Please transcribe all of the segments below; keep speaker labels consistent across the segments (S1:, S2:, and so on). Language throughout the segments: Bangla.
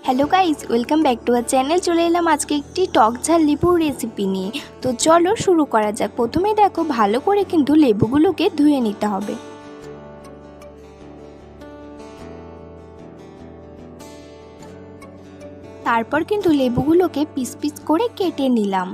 S1: Hello guys, welcome back to our channel. চলে এলাম আজকে একটি টক ঝাল লেবুর রেসিপি নিয়ে। তো চলো শুরু করা যাক। প্রথমে দেখো, ভালো করে কিন্তু লেবুগুলোকে ধুয়ে নিতে হবে। তারপর কিন্তু লেবুগুলোকে পিস পিস করে কেটে নিলাম।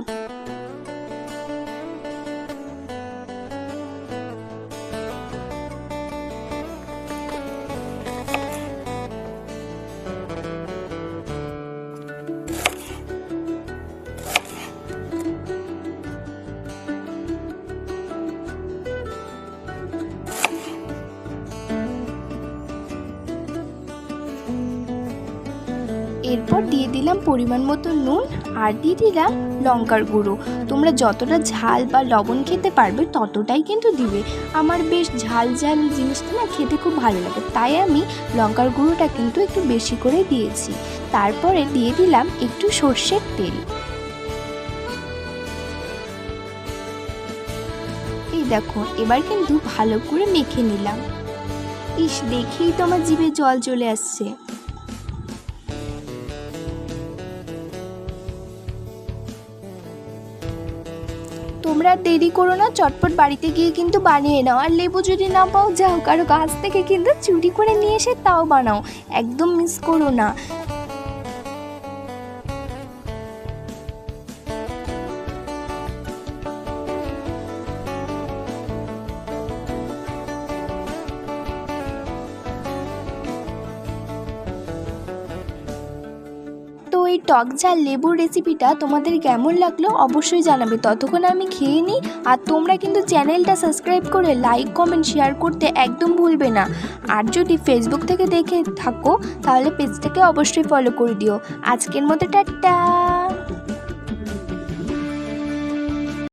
S1: এরপর দিয়ে দিলাম পরিমাণ মতো নুন আর দিয়ে দিলাম লঙ্কার গুঁড়ো। তোমরা যতটা ঝাল বা লবণ খেতে পারবে ততটাই কিন্তু দিবে। আমার বেশ ঝাল ঝাল জিনিসটা না খেতে খুব ভালো লাগে, তাই আমি লঙ্কার গুঁড়োটা কিন্তু একটু বেশি করে দিয়েছি। তারপরে দিয়ে দিলাম একটু সর্ষের তেল। এই দেখো, এবার কিন্তু ভালো করে মেখে নিলাম। ইস, দেখেই তো আমার জিভে জল চলে আসছে। তোমরা দেরি করো না, চটপট বাড়িতে গিয়ে কিন্তু বানিয়ে নাও। আর লেবু যদি না পাও, যাও কারো গাছ থেকে কিন্তু চুরি করে নিয়ে এসে তাও বানাও, একদম মিস করো না। তো এই টক ঝাল লেবুর রেসিপিটা তোমাদের কেমন লাগলো অবশ্যই জানাবে। ততক্ষণ আমি খেয়ে নিই। আর তোমরা কিন্তু চ্যানেলটা সাবস্ক্রাইব করে লাইক কমেন্ট শেয়ার করতে একদম ভুলবে না। আর যদি ফেসবুক থেকে দেখে থাকো তাহলে পেজটাকে অবশ্যই ফলো করে দিও। আজকের মতো টাটা।